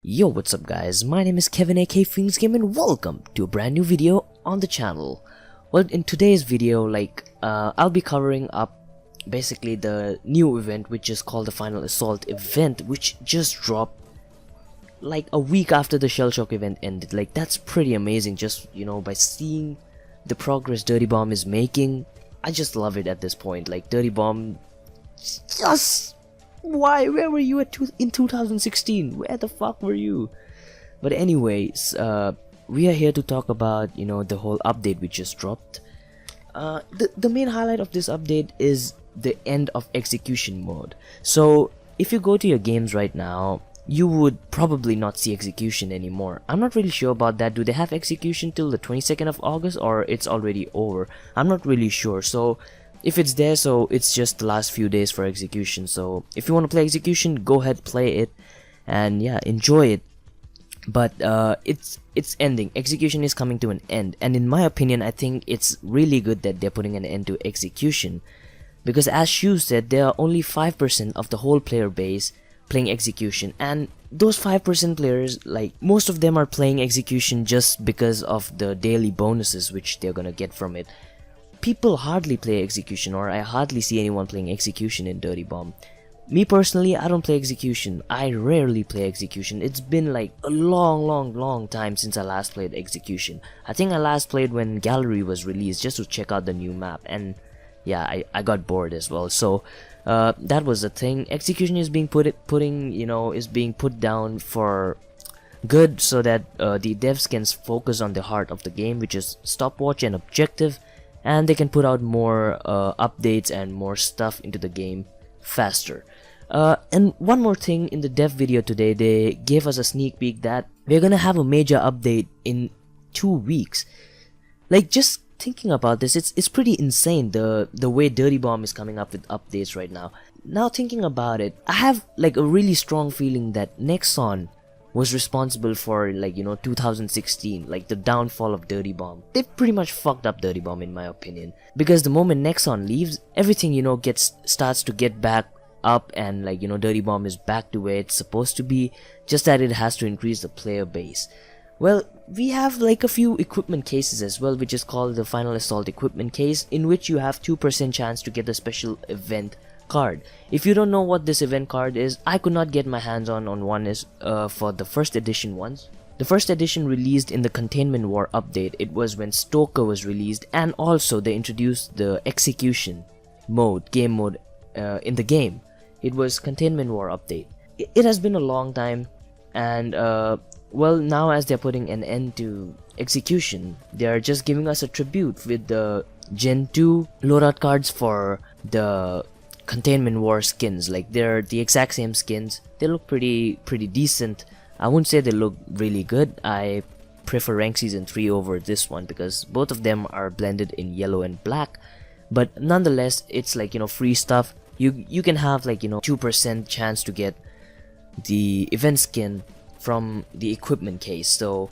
Yo, what's up guys, my name is Kevin aka PhoenixGamer and welcome to a brand new video on the channel. Well, in today's video, I'll be covering up basically the new event which is called the Final Assault event, which just dropped like a week after the Shell Shock event ended. Like, that's pretty amazing, just, you know, by seeing the progress Dirty Bomb is making. I just love it at this point. Like, Dirty Bomb, just... why? Where were you in 2016? Where the fuck were you? But anyways, we are here to talk about, you know, the whole update we just dropped. The main highlight of this update is the end of execution mode. So if you go to your games right now, you would probably not see execution anymore. I'm not really sure about that. Do they have execution till the 22nd of August or it's already over? I'm not really sure. So if it's there, so it's just the last few days for execution. So if you want to play execution, go ahead, play it, and yeah, enjoy it. But it's ending. Execution is coming to an end, and in my opinion, I think it's really good that they're putting an end to execution, because as Shu said, there are only 5% of the whole player base playing execution, and those 5% players, like, most of them are playing execution just because of the daily bonuses which they're gonna get from it. People hardly play execution, or I hardly see anyone playing execution in Dirty Bomb. Me personally, I don't play execution. I rarely play execution. It's been like a long time since I last played execution. I think I last played when Gallery was released just to check out the new map, and yeah, I got bored as well. So that was the thing. Execution is being being put down for good, so that the devs can focus on the heart of the game, which is stopwatch and objective, and they can put out more updates and more stuff into the game faster. And one more thing, in the dev video today, they gave us a sneak peek that we're gonna have a major update in 2 weeks. Like, just thinking about this, it's pretty insane the way Dirty Bomb is coming up with updates right now. Now thinking about it, I have like a really strong feeling that Nexon was responsible for, like, you know, 2016, like the downfall of Dirty Bomb. They pretty much fucked up Dirty Bomb in my opinion, because the moment Nexon leaves, everything, you know, starts to get back up, and, like, you know, Dirty Bomb is back to where it's supposed to be, just that it has to increase the player base. Well, we have like a few equipment cases as well, which is called the Final Assault equipment case, in which you have 2% chance to get a special event card. If you don't know what this event card is, I could not get my hands on one is for the first edition ones. The first edition released in the Containment War update. It was when Stoker was released, and also they introduced the execution mode, game mode in the game. It was Containment War update. It has been a long time, and well, now as they're putting an end to execution, they are just giving us a tribute with the Gen 2 loadout cards for the Containment War skins. Like, they're the exact same skins. They look pretty decent. I wouldn't say they look really good. I prefer Rank Season 3 over this one because both of them are blended in yellow and black, but nonetheless, it's like, you know, free stuff. You can have, like, you know, 2% chance to get the event skin from the equipment case. So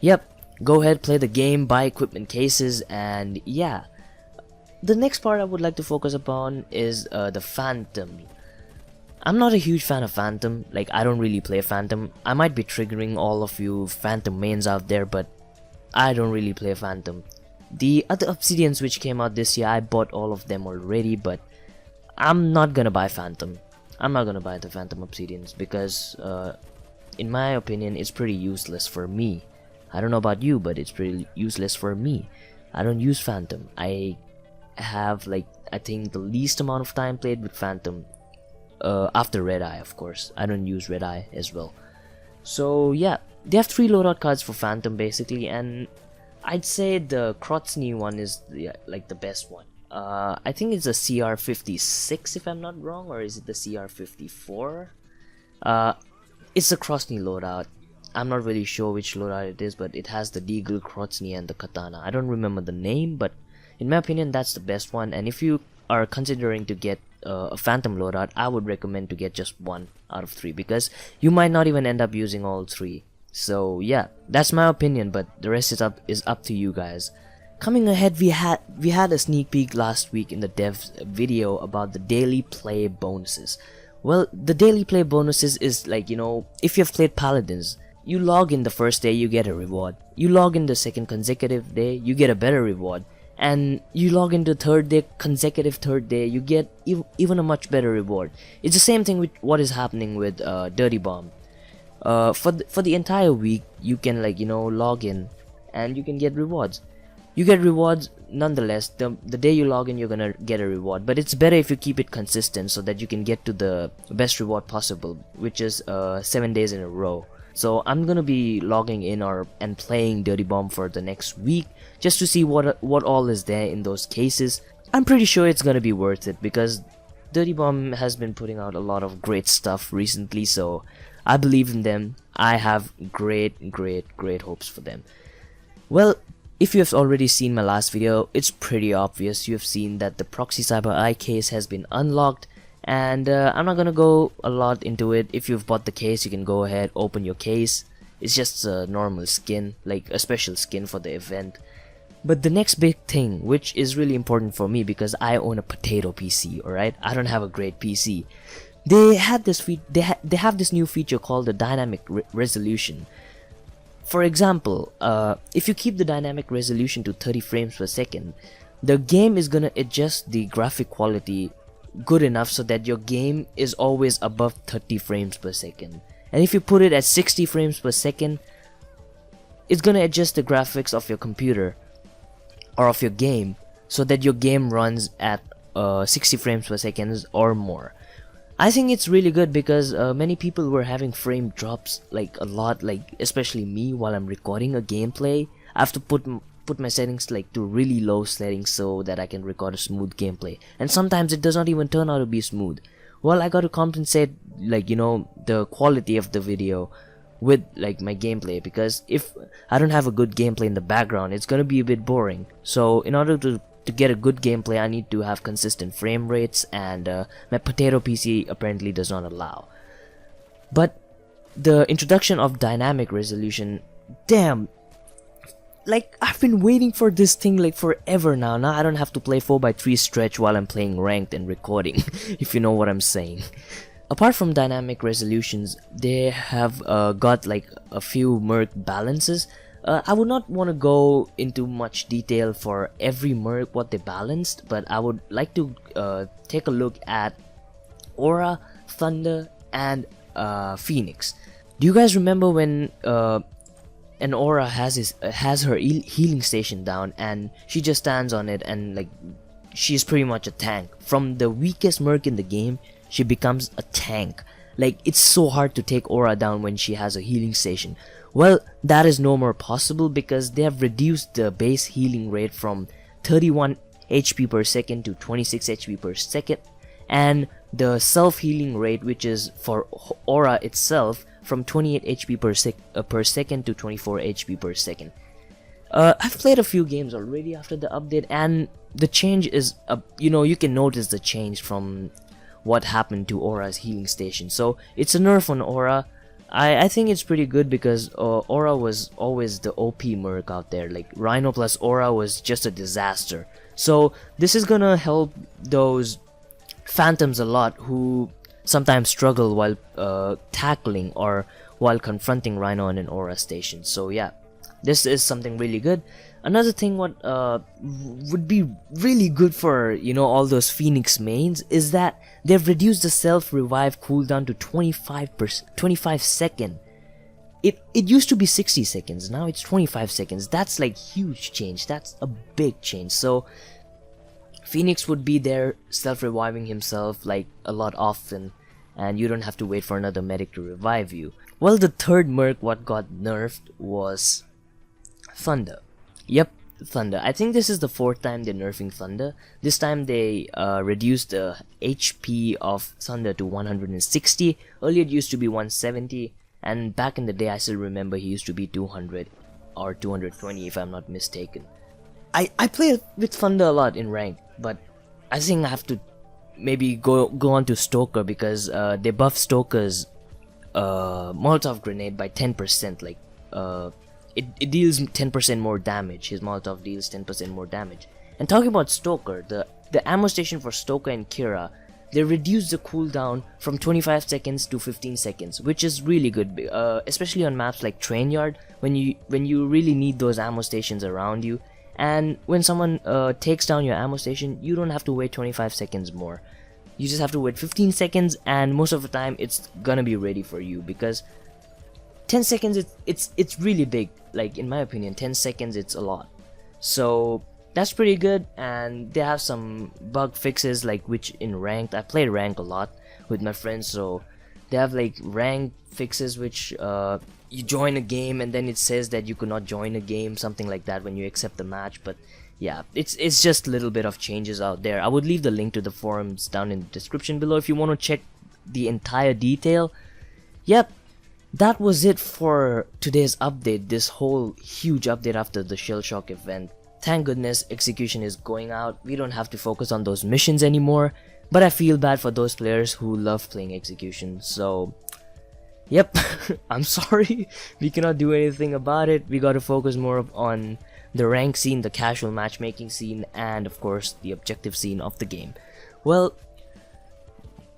yep, go ahead, play the game, buy equipment cases, and yeah. The next part I would like to focus upon is the Phantom. I'm not a huge fan of Phantom. Like, I don't really play Phantom. I might be triggering all of you Phantom mains out there, but I don't really play Phantom. The other Obsidians which came out this year, I bought all of them already, but I'm not gonna buy Phantom. I'm not gonna buy the Phantom Obsidians because in my opinion, it's pretty useless for me. I don't know about you, but it's pretty useless for me. I don't use Phantom. I have, like, I think the least amount of time played with Phantom after Red Eye, of course. I don't use Red Eye as well. So yeah, they have 3 loadout cards for Phantom basically, and I'd say the Krotzny one is like the best one. I think it's a CR56 if I'm not wrong, or is it the CR54? It's a Krotzny loadout. I'm not really sure which loadout it is, but it has the Deagle, Krotzny, and the Katana. I don't remember the name, but in my opinion, that's the best one. And if you are considering to get a Phantom loadout, I would recommend to get just 1 out of 3, because you might not even end up using all 3. So yeah, that's my opinion, but the rest is up to you guys. Coming ahead, we had a sneak peek last week in the devs video about the daily play bonuses. Well, the daily play bonuses is like, if you've played Paladins, you log in the first day, you get a reward. You log in the second consecutive day, you get a better reward. And you log into third day, consecutive third day, you get even a much better reward. It's the same thing with what is happening with Dirty Bomb. For the entire week, you can log in and you can get rewards. You get rewards nonetheless. The day you log in, you're gonna get a reward, but it's better if you keep it consistent so that you can get to the best reward possible, which is 7 days in a row. So I'm gonna be logging in and playing Dirty Bomb for the next week just to see what all is there in those cases. I'm pretty sure it's gonna be worth it because Dirty Bomb has been putting out a lot of great stuff recently, so I believe in them. I have great hopes for them. Well, if you have already seen my last video, it's pretty obvious. You have seen that the Proxy Cyber Eye case has been unlocked, and I'm not gonna go a lot into it. If you've bought the case, you can go ahead, open your case. It's just a normal skin, like a special skin for the event. But the next big thing, which is really important for me because I own a potato PC, alright? I don't have a great PC. They have this new feature called the dynamic resolution. For example, if you keep the dynamic resolution to 30 frames per second, the game is gonna adjust the graphic quality good enough so that your game is always above 30 frames per second. And if you put it at 60 frames per second, it's gonna adjust the graphics of your computer or of your game so that your game runs at 60 frames per second or more. I think it's really good because many people were having frame drops like a lot, like especially me while I'm recording a gameplay. I have to put my settings like to really low settings so that I can record a smooth gameplay, and sometimes it does not even turn out to be smooth. Well, I got to compensate the quality of the video with like my gameplay, because if I don't have a good gameplay in the background, it's gonna be a bit boring. So in order to get a good gameplay, I need to have consistent frame rates, and my potato PC apparently does not allow. But the introduction of dynamic resolution, damn, like I've been waiting for this thing like forever now. Now I don't have to play 4x3 stretch while I'm playing ranked and recording, if you know what I'm saying. Apart from dynamic resolutions, they have got like a few merc balances. I would not want to go into much detail for every merc what they balanced, but I would like to take a look at Aura, Thunder, and Phoenix. Do you guys remember when an Aura has her healing station down and she just stands on it and like she's pretty much a tank? From the weakest merc in the game, she becomes a tank. Like it's so hard to take Aura down when she has a healing station. Well, that is no more possible because they have reduced the base healing rate from 31 HP per second to 26 HP per second, and the self-healing rate, which is for Aura itself, from 28 HP per second to 24 HP per second. I've played a few games already after the update, and the change is, you can notice the change from what happened to Aura's healing station. So it's a nerf on Aura. I think it's pretty good because Aura was always the OP merc out there. Like Rhino plus Aura was just a disaster. So this is gonna help those phantoms a lot who sometimes struggle while tackling or while confronting Rhino on an Aura station. So yeah, this is something really good. Another thing what would be really good for all those Phoenix mains is that they've reduced the self-revive cooldown to 25 seconds. It used to be 60 seconds, now it's 25 seconds. That's like huge change. That's a big change. So Phoenix would be there self-reviving himself like a lot often, and you don't have to wait for another medic to revive you. Well, the third merc what got nerfed was Thunder. Yep, Thunder. I think this is the fourth time they're nerfing Thunder. This time they reduced the HP of Thunder to 160. Earlier it used to be 170, and back in the day I still remember he used to be 200 or 220 if I'm not mistaken. I play with Thunder a lot in rank, but I think I have to maybe go on to Stoker because they buff Stoker's Molotov grenade by 10%. Like it deals 10% more damage. His Molotov deals 10% more damage. And talking about Stoker, the ammo station for Stoker and Kira they reduced the cooldown from 25 seconds to 15 seconds, which is really good, especially on maps like Train Yard, when you really need those ammo stations around you. And when someone takes down your ammo station, you don't have to wait 25 seconds more. You just have to wait 15 seconds, and most of the time it's gonna be ready for you, because 10 seconds it's really big. Like, in my opinion, 10 seconds it's a lot. So that's pretty good. And they have some bug fixes, like, which in ranked, I played rank a lot with my friends, so they have like rank fixes which you join a game and then it says that you could not join a game, something like that, when you accept the match. But yeah, it's just a little bit of changes out there. I would leave the link to the forums down in the description below if you want to check the entire detail. Yep, that was it for today's update, this whole huge update after the Shell Shock event. Thank goodness Execution is going out. We don't have to focus on those missions anymore, but I feel bad for those players who love playing Execution. So yep, I'm sorry, we cannot do anything about it. We gotta focus more on the rank scene, the casual matchmaking scene, and of course the objective scene of the game. Well,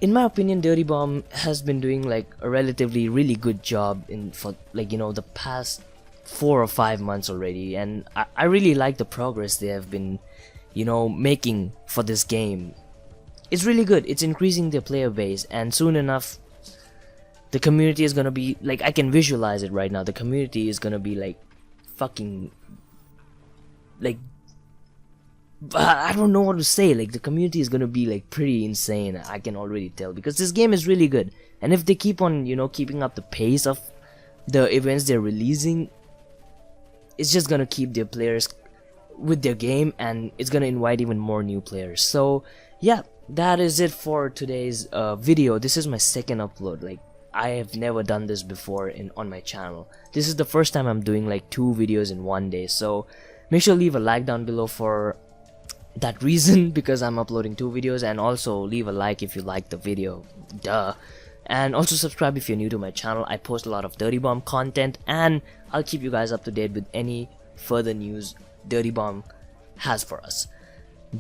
in my opinion, Dirty Bomb has been doing like a relatively really good job for like, you know, the past 4 or 5 months already, and I really like the progress they have been, you know, making for this game. It's really good. It's increasing their player base, and soon enough the community is gonna be like, I can visualize it right now, the community is gonna be like fucking, like, I don't know what to say. Like, the community is gonna be like pretty insane, I can already tell, because this game is really good. And if they keep on, you know, keeping up the pace of the events they're releasing, it's just gonna keep their players with their game, and it's gonna invite even more new players. So yeah, that is it for today's video. This is my second upload. Like, I have never done this before on my channel. This is the first time I'm doing like 2 videos in one day. So make sure to leave a like down below for that reason, because I'm uploading 2 videos, and also leave a like if you like the video, duh. And also subscribe if you're new to my channel. I post a lot of Dirty Bomb content, and I'll keep you guys up to date with any further news Dirty Bomb has for us.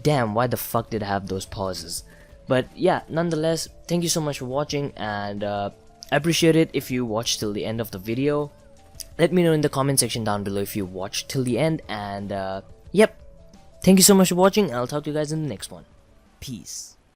Damn, why the fuck did I have those pauses? But yeah, nonetheless, thank you so much for watching, and I appreciate it if you watched till the end of the video. Let me know in the comment section down below if you watched till the end, and yep, thank you so much for watching. I'll talk to you guys in the next one. Peace.